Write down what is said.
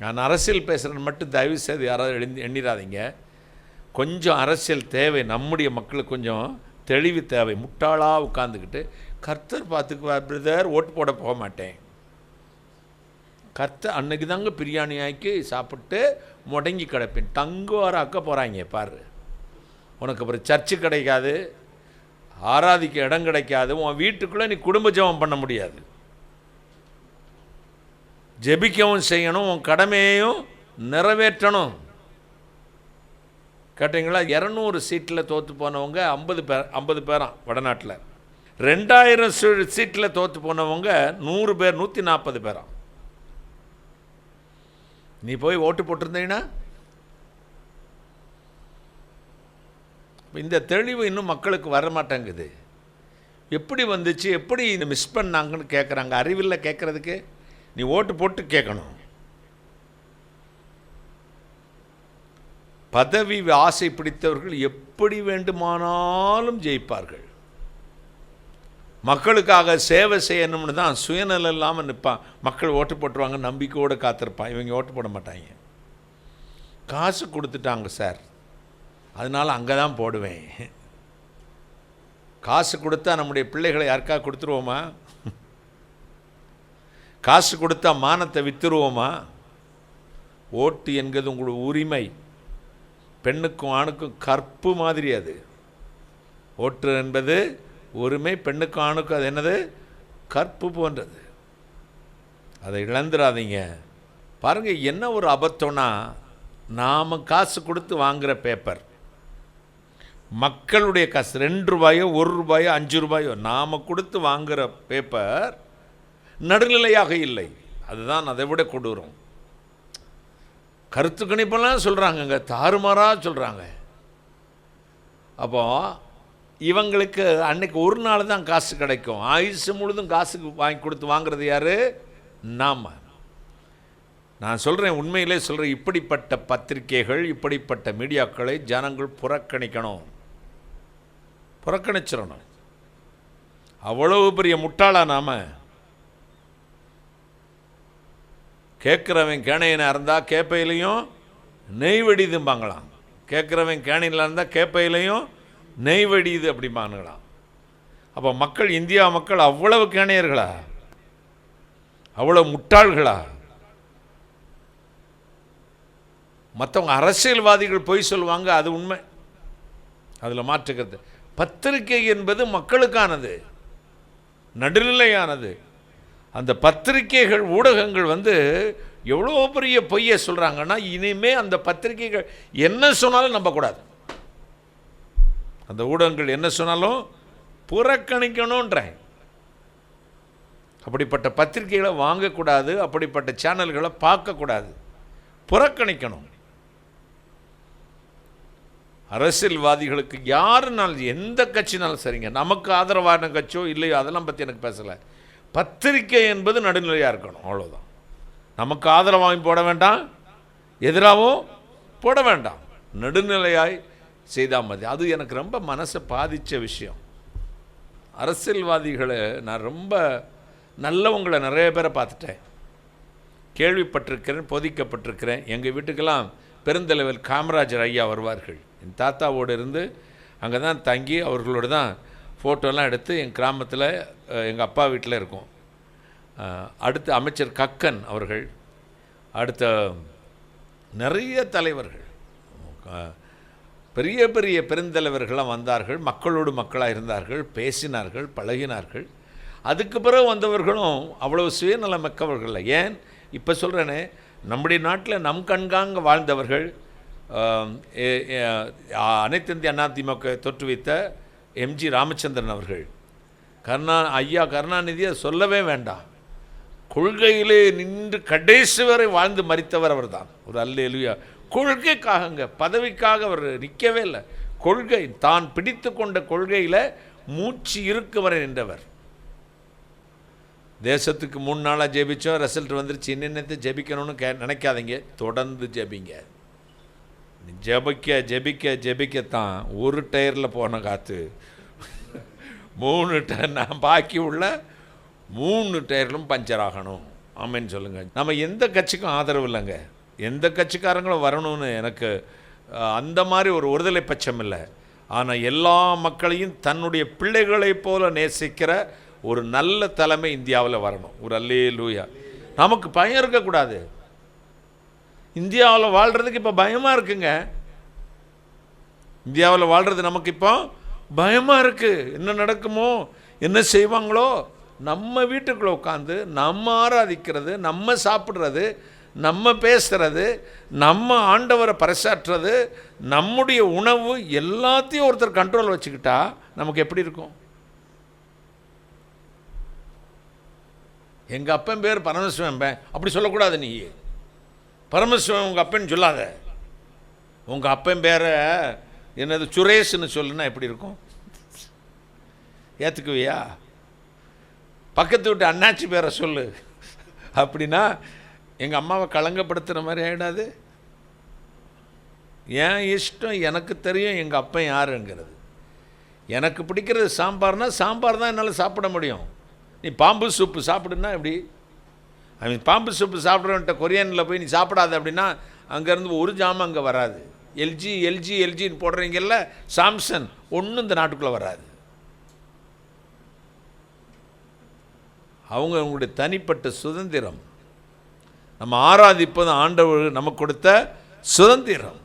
நான் அரசியல் பேசுகிறேன்னு மட்டும் தயவு செய்து யாராவது எண்ணிடாதீங்க. கொஞ்சம் அரசியல் தேவை, நம்முடைய மக்களுக்கு கொஞ்சம் தெளிவு தேவை. முட்டாளாக உட்காந்துக்கிட்டு கர்த்தர் பார்த்துக்குவார் பிரதர், ஓட்டு போட போக மாட்டேன். கர்த்தர் அன்னைக்கு தாங்க பிரியாணி ஆக்கி சாப்பிட்டு முடங்கி கிடப்பேன். தங்குவார அக்க போகிறாங்க பாரு. உனக்கு அப்புறம் சர்ச்சு கிடைக்காது, ஆராதிக்க இடம் கிடைக்காது, உன் வீட்டுக்குள்ளே நீ குடும்ப ஜெபம் பண்ண முடியாது. ஜெபிக்கவும் செய்யணும், உன் கடமையையும் நிறைவேற்றணும். கேட்டிங்களா? 200 சீட்டில் தோற்று போனவங்க 50 பேராம் வடநாட்டில். 2000 சீட்டில் தோற்று போனவங்க 100 பேர், 140 பேராம். நீ போய் ஓட்டு போட்டிருந்தீங்கன்னா இந்த தெளிவு இன்னும் மக்களுக்கு வர மாட்டேங்குது. எப்படி வந்துச்சு, எப்படி மிஸ் பண்ணாங்கன்னு கேட்குறாங்க. அறிவில்லை கேட்குறதுக்கு. நீ ஓட்டு போட்டு கேட்கணும். பதவி ஆசை பிடித்தவர்கள் எப்படி வேண்டுமானாலும் ஜெயிப்பார்கள். மக்களுக்காக சேவை செய்யணும்னு தான் சுயநலம் இல்லாமல் நிற்பான். மக்கள் ஓட்டு போட்டுருவாங்க நம்பிக்கையோடு காத்திருப்பான். இவங்க ஓட்டு போட மாட்டாங்க. காசு கொடுத்துட்டாங்க சார், அதனால் அங்கே தான் போடுவேன். காசு கொடுத்தா நம்முடைய பிள்ளைகளை யாருக்காக கொடுத்துருவோமா? காசு கொடுத்தா மானத்தை விற்றுருவோமா? ஓட்டு என்கிறது உங்களுடைய உரிமை. பெண்ணுக்கும் ஆணுக்கும் கற்பு மாதிரி அது. ஓட்டு என்பது உரிமை, பெண்ணுக்கும் ஆணுக்கும் அது என்னது? கற்பு போன்றது. அதை இழந்துடாதீங்க. பாருங்கள், என்ன ஒரு அபத்தம்னா, நாம் காசு கொடுத்து வாங்குகிற பேப்பர், மக்களுடைய காசு 2 ரூபாயோ 1 ரூபாயோ 5 ரூபாயோ நாம் கொடுத்து வாங்குகிற பேப்பர் நடுநிலையாக இல்லை. அதுதான் அதை விட கொடூரம். கருத்து கணிப்பெல்லாம் சொல்கிறாங்கங்க, தாறுமாறாக சொல்கிறாங்க. அப்போ இவங்களுக்கு அன்னைக்கு ஒரு நாள் தான் காசு கிடைக்கும். ஆயுசு முழுதும் காசுக்கு வாங்கி கொடுத்து வாங்குறது யார்? நாம். நான் சொல்கிறேன், உண்மையிலே சொல்கிறேன், இப்படிப்பட்ட பத்திரிகைகள், இப்படிப்பட்ட மீடியாக்களை ஜனங்கள் புறக்கணிக்கணும், புறக்கணிச்சிடணும். அவ்வளவு பெரிய முட்டாளா நாம்? கேட்குறவன் கேணையனாக இருந்தால் கேப்பையிலையும் நெய் வெடிதும்பாங்களாம். கேட்குறவன் கேணையில் இருந்தால் கேப்பையிலையும் நெய் வெடியுது அப்படிம்பாங்களாம். அப்போ மக்கள், இந்தியா மக்கள் அவ்வளவு கேணையர்களா? அவ்வளவு முட்டாள்களா? மற்றவங்க அரசியல்வாதிகள் பொய் சொல்லுவாங்க, அது உண்மை, அதில் மாற்றுக்கிறது. பத்திரிகை என்பது மக்களுக்கானது, நடுநிலையானது. அந்த பத்திரிகைகள், ஊடகங்கள் எவ்வளோ பெரிய பொய்யை சொல்கிறாங்கன்னா, இனிமேல் அந்த பத்திரிகைகள் என்ன சொன்னாலும் நம்பக்கூடாது. அந்த ஊடகங்கள் என்ன சொன்னாலும் புறக்கணிக்கணுன்றேன். அப்படிப்பட்ட பத்திரிகைகளை வாங்கக்கூடாது, அப்படிப்பட்ட சேனல்களை பார்க்கக்கூடாது, புறக்கணிக்கணும். அரசியல்வாதிகளுக்கு யாருனாலும், எந்த கட்சினாலும் சரிங்க, நமக்கு ஆதரவான கட்சியோ இல்லையோ அதெல்லாம் பற்றி எனக்கு பேசலை. பத்திரிகை என்பது நடுநிலையாக இருக்கணும், அவ்வளோதான். நமக்கு ஆதரவாகவும் போட வேண்டாம், எதிராகவும் போட வேண்டாம், நடுநிலையாய் செய்தால் மதி. அது எனக்கு ரொம்ப மனசை பாதித்த விஷயம். அரசியல்வாதிகளை நான் ரொம்ப நல்லவங்களை நிறைய பேரை பார்த்துட்டேன், கேள்விப்பட்டிருக்கிறேன், போதிக்கப்பட்டிருக்கிறேன். எங்கள் வீட்டுக்கெல்லாம் பெருந்தலைவர் காமராஜர் ஐயா வருவார்கள். என் தாத்தாவோடு இருந்து அங்கே தான் தங்கி அவர்களோடு தான் ஃபோட்டோலாம் எடுத்து என் கிராமத்தில் எங்கள் அப்பா வீட்டில் இருக்கும். அடுத்து அமைச்சர் கக்கன் அவர்கள், அடுத்த நிறைய தலைவர்கள், பெரிய பெரிய பெருந்தலைவர்கள்லாம் வந்தார்கள். மக்களோடு மக்களாக இருந்தார்கள், பேசினார்கள், பழகினார்கள். அதுக்கு பிறகு வந்தவர்களும் அவ்வளோ சுயநலமிக்கவர்கள். ஏன் இப்போ சொல்கிறேனே, நம்முடைய நாட்டில் நம் கண்காங்க வாழ்ந்தவர்கள், அனைத்து இந்திய அண்ணா திமுக தோற்றுவித்த எம்ஜி ராமச்சந்திரன் அவர்கள், ஐயா கருணாநிதியை சொல்லவே வேண்டாம். கொள்கையிலே நின்று கடைசி வரை வாழ்ந்து மரித்தவர் அவர் தான். ஒரு அல்லேலூயா. கொள்கைக்காகங்க, பதவிக்காக அவர் நிற்கவே இல்லை. கொள்கை, தான் பிடித்து கொண்ட கொள்கையில் மூச்சு இருக்கு வரை நின்றவர். தேசத்துக்கு 3 நாளாக ஜெபிச்சோம், ரிசல்ட் வந்துருச்சு, என்னென்னத்தை ஜெபிக்கணும்னு நினைக்காதீங்க, தொடர்ந்து ஜெபிங்க. ஜெபிக்க ஜெபிக்க ஜெபிக்கத்தான் ஒரு டயரில் போன காற்று 3 டயர், நான் பாக்கி உள்ள 3 டயர்களும் பஞ்சர் ஆகணும். ஆமென் சொல்லுங்கள். நம்ம எந்த கட்சிக்கும் ஆதரவு இல்லைங்க. எந்த கட்சிக்காரங்களும் வரணும்னு எனக்கு அந்த மாதிரி ஒரு ஒருதலை பட்சம் இல்லை. ஆனால் எல்லா மக்களையும் தன்னுடைய பிள்ளைகளைப் போல நேசிக்கிற ஒரு நல்ல தலைமை இந்தியாவில் வரணும். ஒரு அல்லேலூயா. நமக்கு பயம் இருக்கக்கூடாது. இந்தியாவில் வாழ்கிறதுக்கு இப்போ பயமாக இருக்குங்க. இந்தியாவில் வாழ்கிறது நமக்கு இப்போ பயமாக இருக்குது. என்ன நடக்குமோ, என்ன செய்வாங்களோ. நம்ம வீட்டுக்குள்ளே உட்காந்து நம்ம ஆராதிக்கிறது, நம்ம சாப்பிட்றது, நம்ம பேசுகிறது, நம்ம ஆண்டவரை பறைசாற்றுறது, நம்முடைய உணவு எல்லாத்தையும் ஒருத்தர் கண்ட்ரோல் வச்சுக்கிட்டா நமக்கு எப்படி இருக்கும்? எங்கள் அப்பன் பேர் பரமசிவன், அப்படி சொல்லக்கூடாது. நீ பரமசிவன் உங்கள் அப்பன்னு சொல்லாத. உங்கள் அப்பன் பேரை என்னது சுரேஷ்னு சொல்லுன்னா எப்படி இருக்கும்? ஏற்றுக்குவியா? பக்கத்து வீட்டு அண்ணாச்சி பேரை சொல்லு அப்படின்னா எங்கள் அம்மாவை களங்கப்படுத்துகிற மாதிரி ஆகிடாது? ஏன் இஷ்டம், எனக்கு தெரியும் எங்கள் அப்பன் யாருங்கிறது. எனக்கு பிடிக்கிறது சாம்பார்னா சாம்பார் தான் என்னால் சாப்பிட முடியும். நீ பாம்பு சூப்பு சாப்பிடுன்னா எப்படி? அவன் பாம்பு சூப்பு சாப்பிட்றவன்ட்ட கொரியனில் போய் நீ சாப்பிடாத அப்படின்னா அங்கேருந்து ஒரு ஜாமான் அங்கே வராது. எல்ஜி எல்ஜி எல்ஜின்னு போடுறீங்கல்ல, சாம்சங் ஒன்றும் இந்த நாட்டுக்குள்ளே வராது. அவங்களுடைய தனிப்பட்ட சுதந்திரம். நம்ம ஆராதிப்பது ஆண்டவர் நமக்கு கொடுத்த சுதந்திரம்.